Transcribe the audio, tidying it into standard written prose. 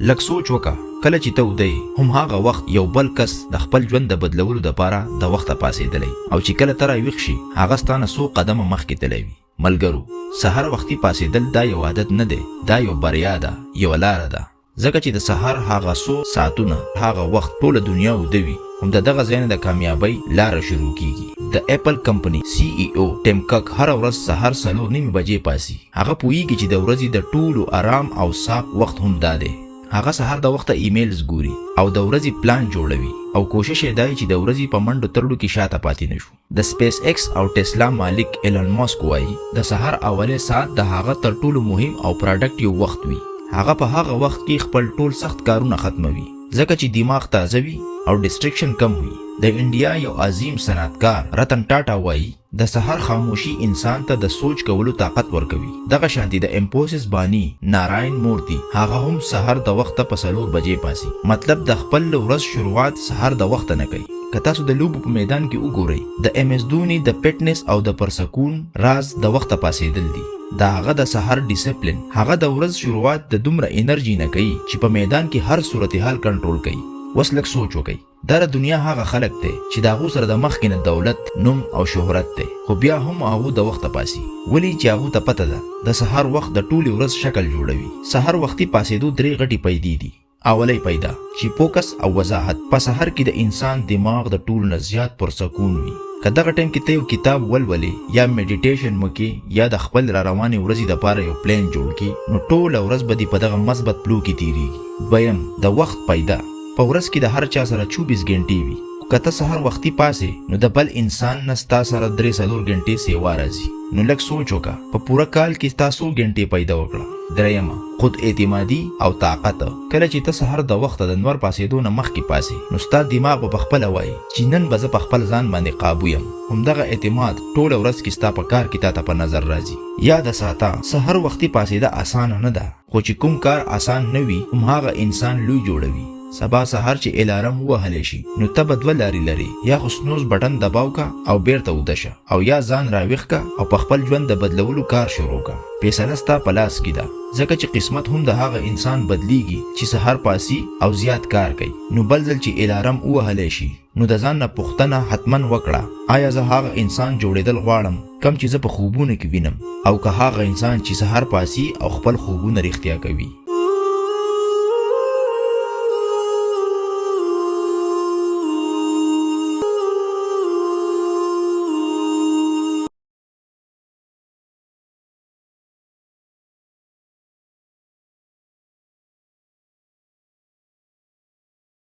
لږ سوچ وکړه، کله چې ته ودی هم هغه وخت یو بل کس د خپل ژوند د بدلولو دپاره د وخته پاسېدلی، او چې کله ته راویښ شي هغه ستا نه څو قدمه مخکې تللی وي. ملګرو، سهار وختي پاسېدل دا یو عادت نه دی، دا یو بریا ده، یوه لاره ده. ځکه چې د سهار هغه څو ساعتونه هغه وخت ټوله دنیا وده وي، هم د دغه ځای نه د کامیابۍ لاره شروع کیږي. د اپل کمپنی CEO ټیم کک هره ورځ سهار 4:30 بجې پاسي. هغه پوهیږي چې د ورځې د ټولو آرام او صاف وخت هم دا دی. هغه سهار د وخته ایمیلز ګوري او د ورځې پلان جوړوي، او کوشش یې دی چې د ورځې په منډو ترړو کې شاته پاتې نشو. د سپیس ایکس او ټسلا مالک ایلن ماسک وایي د سهار اولی ساعت د هغه تر ټولو مهم او پروډکټیو وخت وي. هغه په هغه وخت کې خپل ټول سخت کارونه ختموي، ځکه چې دماغ تازه وي او ډسټریکشن کم وي. د انډیا یو عظیم صنعتکار رتن ټاټا وایي د سهار خاموشي انسان ته د سوچ کولو طاقت ورکوي. دغه شانتي د امپوسس بانی ناراین مورتی هغه هم سهار د وخته په 4 بجې پاسي. مطلب د خپل ورځ شروعات سهار د وخته نه کوي. که تاسو د لوبو په میدان کې وګورئ، د MS دونی د فټنس او د پرسکون راز د وخته پاسېدل دي. دا هغه د سهار ډیسپلین، هغه د ورځ شروعات د دومره انرژي نه کوي چې په میدان کې هر صورتحال کنټرول کوي. اوس لږ سوچ وکئ، دا د دنیا هغه خلک دی چې د هغو سره د مخکې نه دولت، نوم او شهرت دی، خو بیا هم هغو د وخته پاسي. ولې چې هغو ته پته ده د سهار وخت د ټولې ورځ شکل جوړوي. سهار وختي پاسېدو 3 غټې پیدې دي. اولی پیدا چې فوکس او وضاحت. په سهار کې د انسان دماغ د ټولو نه زیات پرسکون وي. که دغه ټایم کې ته یو کتاب ولولې یا میډیټیشن وکړې یا د خپل را روانې ورځې دپاره یو پلان جوړ کړي، نو ټوله ورځ به دې په دغه مثبت پلو کې تېرېږي. دویم د وخت پیدا. په ورځ کې د هر چا سره 24 غنټې وي. که ته سهار وختي پاسې، نو د بل انسان نه ستا سره 3-4 غنټې سیوا راځي. نو لږ سوچ وکړه، په پوره کال کې ستا 100 غنټې پیدا وکړه. درېیمه خود اعتمادي او طاقت. کله چې ته سهار د وخته د نور پاسېدو نه مخکې پاسې، نو ستا دماغ به پخپله وایي چې نن به زه په خپل ځان باندې قابو یم. همدغه اعتماد ټوله ورځ کې ستا په کار کې تا ته په نظر راځي. یاد ساته، سهار وختي پاسېده اسانه نه ده، خو چې کوم کار آسان نه وي هم هغه انسان لوی جوړوي. سبا سهار چې الارم ووهلی شي، نو ته به 2 لارې لري، یا خو سنوز بټن دباو کا او بیرته وده شه، او یا ځان راویښ کا او په خپل ژوند د بدلولو کار شروع کا. فیصله ستا په لاس کې ده، ځکه چې قسمت هم د هغه انسان بدلیږي چې سهار پاسي او زیات کار کوي. نو بل ځل چې الارم ووهلی شي، نو د ځان نه پوښتنه حتما وکړه، آیا زه هغه انسان جوړېدل غواړم کم چې زه په خوبونو کې وینم، او که هغه انسان چې سهار پاسي او خپل خوبونه رښتیا کوي.